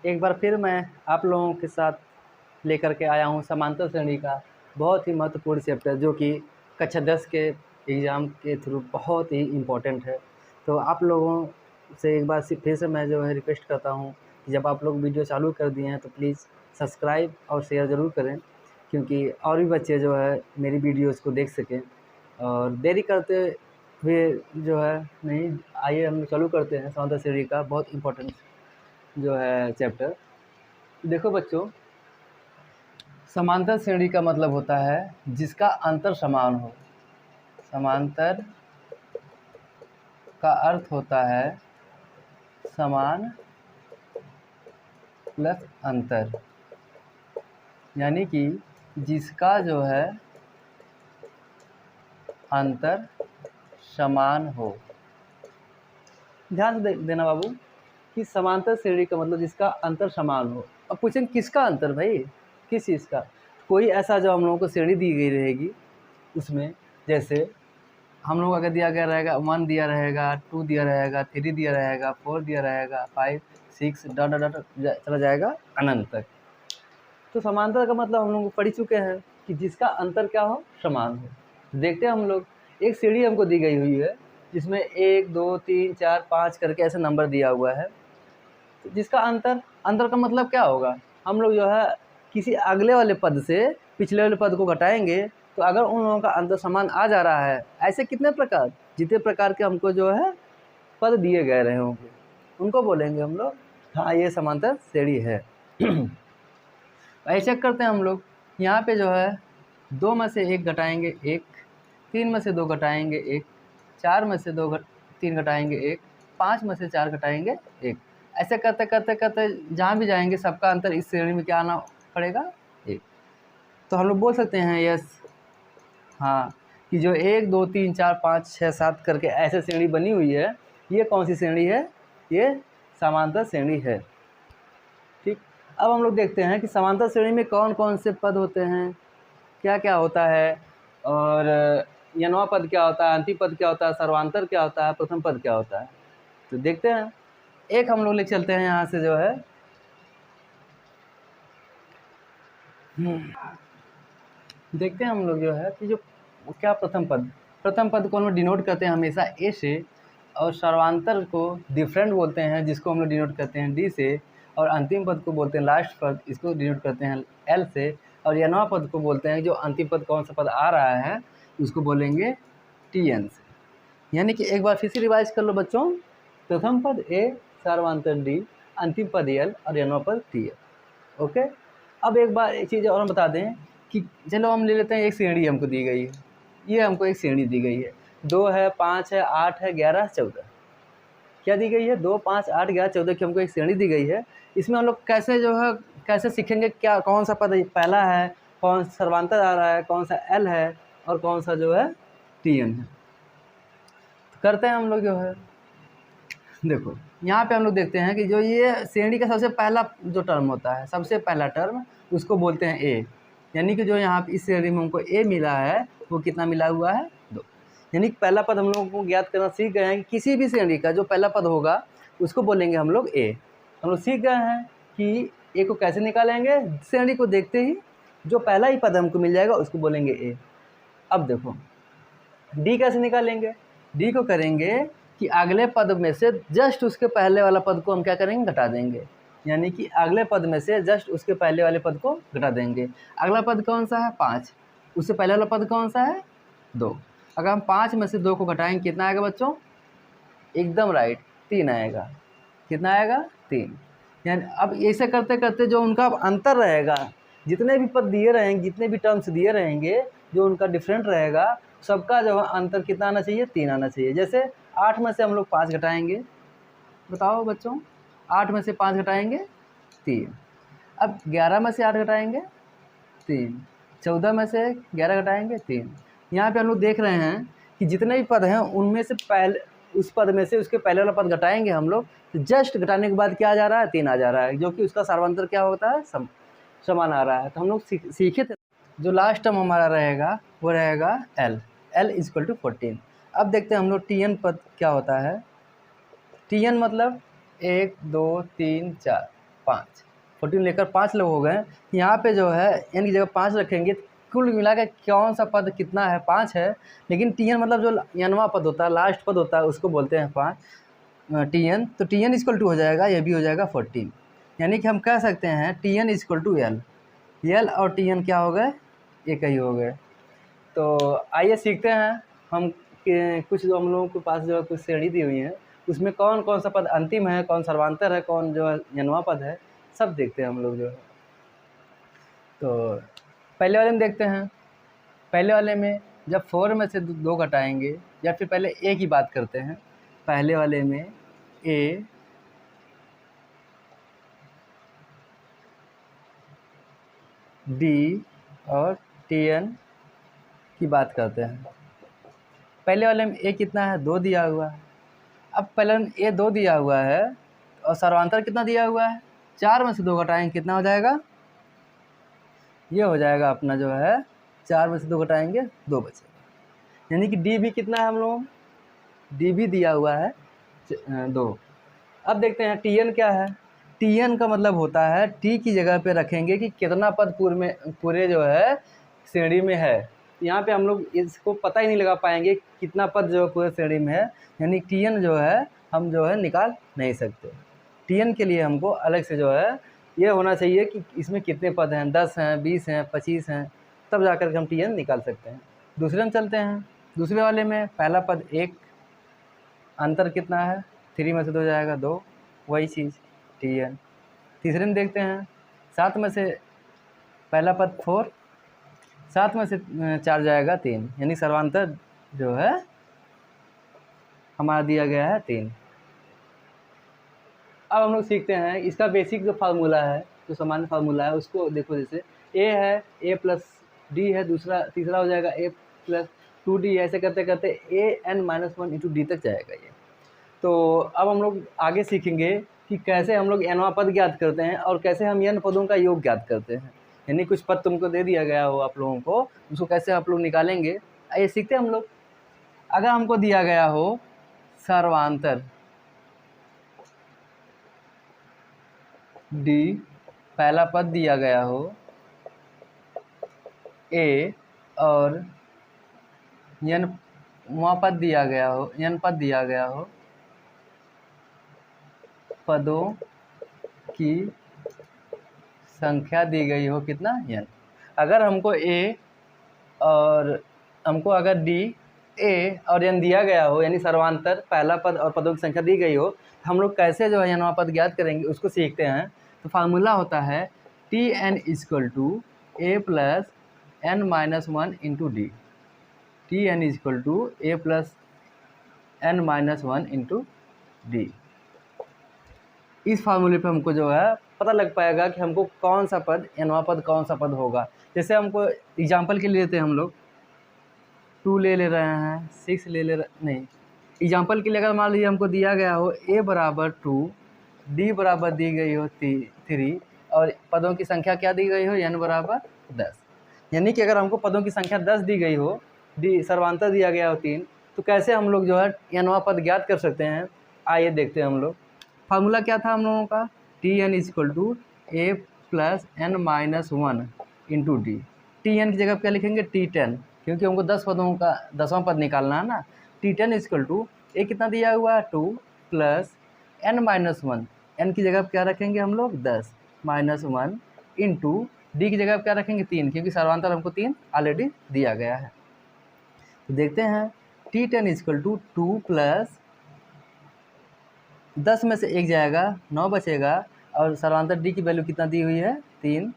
एक बार फिर मैं आप लोगों के साथ लेकर के आया हूँ समांतर श्रेणी का बहुत ही महत्वपूर्ण चैप्टर, जो कि कक्षा 10 के एग्ज़ाम के थ्रू बहुत ही इम्पोर्टेंट है। तो आप लोगों से एक बार फिर से मैं जो है रिक्वेस्ट करता हूँ कि जब आप लोग वीडियो चालू कर दिए हैं तो प्लीज़ सब्सक्राइब और शेयर ज़रूर करें, क्योंकि और भी बच्चे जो है मेरी वीडियोज़ को देख सकें। और देरी करते हुए जो है नहीं, आइए हम चालू करते हैं समांतर श्रेणी का बहुत इम्पोर्टेंट जो है चैप्टर। देखो बच्चों, समांतर श्रेणी का मतलब होता है जिसका अंतर समान हो। समांतर का अर्थ होता है समान प्लस अंतर, यानी कि जिसका जो है अंतर समान हो। ध्यान से देना बाबू कि समांतर श्रेणी का मतलब जिसका अंतर समान हो। अब पूछें किसका अंतर भाई, किस चीज़ का? कोई ऐसा जो हम लोगों को श्रेणी दी गई रहेगी उसमें, जैसे हम लोगों का दिया गया रहेगा 1 दिया रहेगा, 2 दिया रहेगा, 3 दिया रहेगा, 4 दिया रहेगा, 5 6 डॉट डॉट डॉट चला जाएगा अनंत तक। तो समांतर का मतलब हम लोग पढ़ चुके हैं कि जिसका अंतर क्या हो, समान हो। देखते हैं हम लोग, एक सीढ़ी हमको दी गई हुई है जिसमें 1 2 3 4 5 करके ऐसे नंबर दिया हुआ है। तो जिसका अंतर का मतलब क्या होगा, हम लोग जो है किसी अगले वाले पद से पिछले वाले पद को घटाएंगे, तो अगर उन लोगों का अंतर समान आ जा रहा है, ऐसे कितने प्रकार, जितने प्रकार के हमको जो है पद दिए गए रहे होंगे उनको बोलेंगे हम लोग हाँ ये समांतर श्रेणी है। ऐसे चेक करते हैं हम लोग, यहाँ पे जो है 2 में से 1 घटाएंगे 1, 3 में से 2 घटाएंगे 1, 4 में से 3 घटाएंगे 1, 5 में से 4 घटाएंगे 1। ऐसे करते करते करते जहाँ भी जाएंगे सबका अंतर इस श्रेणी में क्या आना पड़ेगा, 1। तो हम लोग बोल सकते हैं यस, हाँ, कि जो 1 2 3 4 5 6 7 करके ऐसे श्रेणी बनी हुई है, ये कौन सी श्रेणी है, ये समांतर श्रेणी है। ठीक, अब हम लोग देखते हैं कि समांतर श्रेणी में कौन कौन से पद होते हैं, क्या क्या होता है, और यनवा पद क्या होता है, अंतिम पद क्या होता है, सर्वांतर क्या होता है, प्रथम पद क्या होता है। तो देखते हैं, एक हम लोग ले चलते हैं यहाँ से जो है देखते हैं हम लोग जो है कि जो क्या प्रथम पद को हम लोग डिनोट करते हैं हमेशा ए से, और सर्वांतर को डिफरेंट बोलते हैं जिसको हम लोग डिनोट करते हैं डी से, और अंतिम पद को बोलते हैं लास्ट पद, इसको डिनोट करते हैं एल से, और यनवा पद को बोलते हैं जो अंतिम पद कौन सा पद आ रहा है उसको बोलेंगे टी एन से। यानी कि एक बार फिर से रिवाइज कर लो बच्चों, प्रथम पद ए, सर्वांतर डी, अंतिम पद एल और यनवा पद टी एल। ओके, अब एक बार एक चीज़ और हम बता दें कि चलो हम ले लेते हैं एक श्रेणी हमको दी गई है, ये हमको एक श्रेणी दी गई है, 2 है, 5 है, 8 है, 11 14, क्या दी गई है, 2 5 8 11 14 की हमको एक श्रेणी दी गई है। इसमें हम लोग कैसे जो है कैसे सीखेंगे क्या कौन सा पद पहला है, कौन सर्वांतर आ रहा है, कौन सा एल है और कौन सा जो है टी एन है। तो करते हैं हम लोग जो है, देखो यहाँ पे हम लोग देखते हैं कि जो ये श्रेणी का सबसे पहला जो टर्म होता है, सबसे पहला टर्म उसको बोलते हैं ए, यानी कि जो यहाँ पे इस श्रेणी में हमको ए मिला है वो कितना मिला हुआ है, 2। यानी कि पहला पद हम लोगों को ज्ञात करना सीख गए हैं कि किसी भी श्रेणी का जो पहला पद होगा उसको बोलेंगे हम लोग ए। हम लोग सीख गए हैं कि ए को कैसे निकालेंगे, श्रेणी को देखते ही जो पहला ही पद हमको मिल जाएगा उसको बोलेंगे ए। अब देखो डी कैसे निकालेंगे, डी को करेंगे कि अगले पद में से जस्ट उसके पहले वाला पद को हम क्या करेंगे, घटा देंगे, यानी कि अगले पद में से जस्ट उसके पहले वाले पद को घटा देंगे। अगला पद कौन सा है, 5, उससे पहले वाला पद कौन सा है, 2। अगर हम 5 में से 2 को घटाएंगे कितना आएगा बच्चों, एकदम राइट, 3 आएगा। कितना आएगा, 3। यानी अब ऐसे करते करते जो उनका अंतर रहेगा, जितने भी पद दिए रहेंगे, जितने भी टर्म्स दिए रहेंगे, जो उनका डिफरेंट रहेगा, सबका जो है अंतर कितना आना चाहिए, 3 आना चाहिए। जैसे 8 में से हम लोग 5 घटाएंगे, बताओ बच्चों, 8 में से 5 घटाएंगे 3। अब 11 में से 8 घटाएंगे 3, 14 में से 11 घटाएंगे 3। यहाँ पे हम लोग देख रहे हैं कि जितने भी पद हैं उनमें से पहले उस पद में से उसके पहले वाला पद घटाएंगे हम लोग, तो जस्ट घटाने के बाद क्या आ जा रहा है, 3 आ जा रहा है, जो कि उसका सर्वांतर क्या होता है, समान आ रहा है। तो हम लोग सीखे थे। जो लास्ट टर्म हमारा रहेगा वो रहेगा एल, एल इक्वल टू 14। अब देखते हैं हम लोग टी एन पद क्या होता है। टी एन मतलब 1 2 3 4, 5, 14 लेकर 5 लोग हो गए। यहाँ पे जो है n की जगह 5 रखेंगे, कुल मिला के कौन सा पद कितना है, 5 है। लेकिन Tn मतलब जो nवां पद होता है, लास्ट पद होता है, उसको बोलते हैं 5 Tn। तो Tn इक्वल टू हो जाएगा, ये भी हो जाएगा 14। यानी कि हम कह सकते हैं Tn equal to L। L और Tn क्या हो गए, एक ही हो गए। तो आइए सीखते हैं हम कि कुछ जो हम लोगों के पास जो है कुछ श्रेणी दी हुई है, उसमें कौन कौन सा पद अंतिम है, कौन सर्वांतर है, कौन जो है नवा पद है, सब देखते हैं हम लोग जो है। तो पहले वाले में देखते हैं। पहले वाले में जब 4 में से 2 घटाएंगे, या फिर पहले ए की बात करते हैं। पहले वाले में ए डी और Tn की बात करते हैं। पहले वाले में ए कितना है, 2 दिया हुआ है। अब पहले में ए 2 दिया हुआ है और सर्वांतर कितना दिया हुआ है, 4 में से 2 घटाएंगे कितना हो जाएगा, ये हो जाएगा अपना जो है 4 में से 2 घटाएंगे 2 बचेगा। यानी कि डी भी कितना है, हम लोग डी भी दिया हुआ है 2। अब देखते हैं Tn क्या है। Tn का मतलब होता है टी की जगह पे रखेंगे कि कितना पद पूरे जो है श्रेणी में है। यहाँ पे हम लोग इसको पता ही नहीं लगा पाएंगे कितना पद जो पूरे श्रेणी में है, यानी Tn जो है हम जो है निकाल नहीं सकते। Tn के लिए हमको अलग से जो है ये होना चाहिए कि इसमें कितने पद हैं, 10 हैं, 20 हैं, 25 हैं, तब जाकर के हम Tn निकाल सकते हैं। दूसरे में चलते हैं। दूसरे वाले में पहला पद 1, अंतर कितना है, 3 में से 2 जाएगा 2, वही चीज़ Tn। तीसरे में देखते हैं 7 में से पहला पद 4, 7 में से 4 जाएगा 3, यानी सर्वांतर जो है हमारा दिया गया है 3। अब हम लोग सीखते हैं इसका बेसिक जो फार्मूला है, जो सामान्य फार्मूला है उसको देखो। जैसे a है, a प्लस डी है, तीसरा हो जाएगा a प्लस 2d, ऐसे करते करते an-1 इंटू डी तक जाएगा ये। तो अब हम लोग आगे सीखेंगे कि कैसे हम लोग nवां पद ज्ञात करते हैं और कैसे हम n पदों का योग ज्ञात करते हैं। यानी कुछ पद तुमको दे दिया गया हो आप लोगों को, उसको कैसे आप लोग निकालेंगे, आइए सीखते हैं हम लोग। अगर हमको दिया गया हो सर्वांतर डी, पहला पद दिया गया हो a और n पद दिया गया हो, n पद दिया गया हो, पदों की संख्या दी गई हो कितना, n। अगर हमको a और हमको अगर d, a और n दिया गया हो, यानी सर्वांतर पहला पद और पदों की संख्या दी गई हो, तो हम लोग कैसे जो है नवा पद ज्ञात करेंगे उसको सीखते हैं। तो फार्मूला होता है Tn equal to a plus n-1 into d. Tn equal to a plus n-1 into d. इस फार्मूले पे हमको जो है पता लग पाएगा कि हमको कौन सा पद, nवां पद कौन सा पद होगा। जैसे हमको एग्जांपल के लिए लेते हैं हम लोग 2 ले रहे हैं, 6 नहीं, एग्जांपल के लिए अगर मान लीजिए हमको दिया गया हो a बराबर 2, d बराबर दी गई हो 3 और पदों की संख्या क्या दी गई हो, n बराबर 10। यानी कि अगर हमको पदों की संख्या 10 दी गई हो, d सर्वांतर दिया गया हो 3, तो कैसे हम लोग जो है nवां पद ज्ञात कर सकते हैं, आइए देखते हैं हम लोग। फार्मूला क्या था हम लोगों का, Tn equal to a plus n-1 into d. Tn की जगह क्या लिखेंगे, T10, क्योंकि हमको 10 पदों का 10वां पद निकालना है ना। T10 इक्वल टू a कितना दिया हुआ है 2 प्लस n-1, n की जगह क्या रखेंगे हम लोग 10 -1 इंटू डी की जगह क्या रखेंगे 3, क्योंकि सर्वांतर हमको 3 ऑलरेडी दिया गया है। तो देखते हैं T10 इक्वल टू 2 प्लस 10 में से 1 जाएगा 9 बचेगा, और सर्वांतर डी की वैल्यू कितना दी हुई है 3।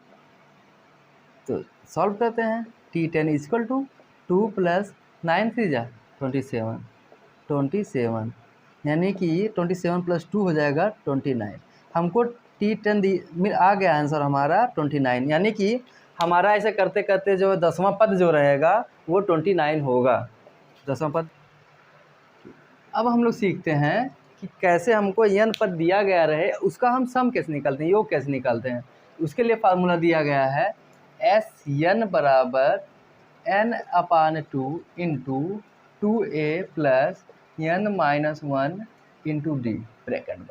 तो सॉल्व करते हैं। T10 इक्वल टू 2 प्लस 9 3 जा 27, यानी कि 27 प्लस 2 हो जाएगा 29। हमको T10 आ गया आंसर हमारा 29, यानी कि हमारा ऐसे करते करते जो 10वां पद जो रहेगा वो 29 होगा, 10वां पद। अब हम लोग सीखते हैं कि कैसे हमको n पद दिया गया रहे उसका हम सम कैसे निकालते हैं, योग कैसे निकालते हैं। उसके लिए फार्मूला दिया गया है Sn बराबर n/2 into 2a plus n-1 into D bracket में।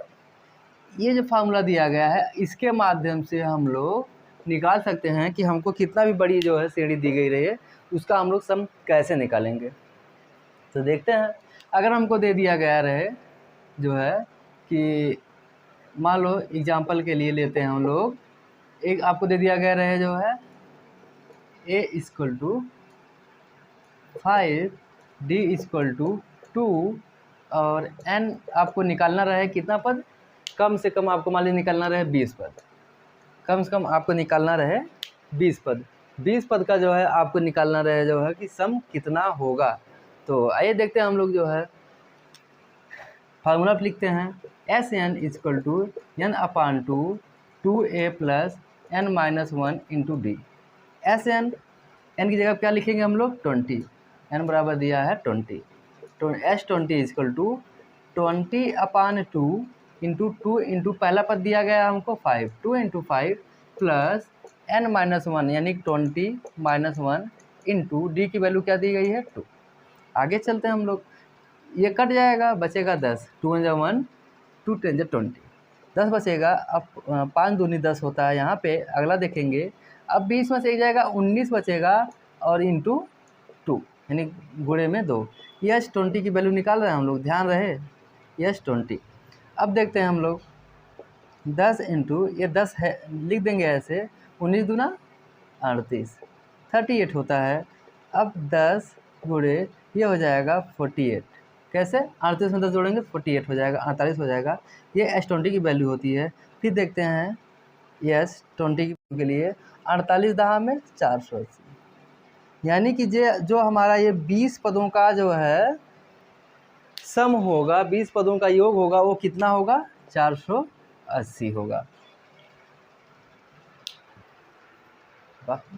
ये जो फार्मूला दिया गया है इसके माध्यम से हम लोग निकाल सकते हैं कि हमको कितना भी बड़ी जो है श्रेणी दी गई रही है उसका हम लोग सम कैसे निकालेंगे। तो देखते हैं, अगर हमको दे दिया गया रहे जो है कि मान लो एग्जाम्पल के लिए लेते हैं हम लोग, एक आपको दे दिया गया रहे जो है a equal to 5 d equal to 2 और n आपको निकालना रहे कितना पद, कम से कम आपको मान लीजिए निकालना रहे 20 पद, कम से कम आपको निकालना रहे 20 पद। 20 पद का जो है आपको निकालना रहे जो है कि सम कितना होगा। तो आइए देखते हैं हम लोग जो है फार्मूला लिखते हैं s n equal to n upon two 2a plus n minus 1 into d. S n की जगह क्या लिखेंगे हम लोग 20, n बराबर दिया है 20, तो s 20 equal to 20 upon 2 into 2 into पहला पद दिया गया हमको 5, 2 इंटू 5 प्लस n माइनस 1 यानी 20 माइनस 1 इंटू डी की वैल्यू क्या दी गई है 2। आगे चलते हैं हम लोग, ये कट जाएगा बचेगा 10, 2 × 1 2 10 20, 10 बचेगा। अब 5 दूनी 10 होता है, यहाँ पे अगला देखेंगे अब 20 में से एक जाएगा 19 बचेगा और इंटू 2 यानी गुणे में 2। यस 20 की वैल्यू निकाल रहे हैं हम लोग, ध्यान रहे यस 20। अब देखते हैं हम लोग 10 इंटू ये 10 है लिख देंगे ऐसे, 19 दूना 38 38 होता है। अब 10 गुणे ये हो जाएगा 48, कैसे 38 में 10 जोड़ेंगे 48 हो जाएगा, 48 हो जाएगा। ये S20 की वैल्यू होती है। फिर देखते हैं यस 20 के लिए 48 दहा में 480, यानी कि जो हमारा ये 20 पदों का जो है सम होगा, 20 पदों का योग होगा, वो कितना होगा 480 होगा। वाह।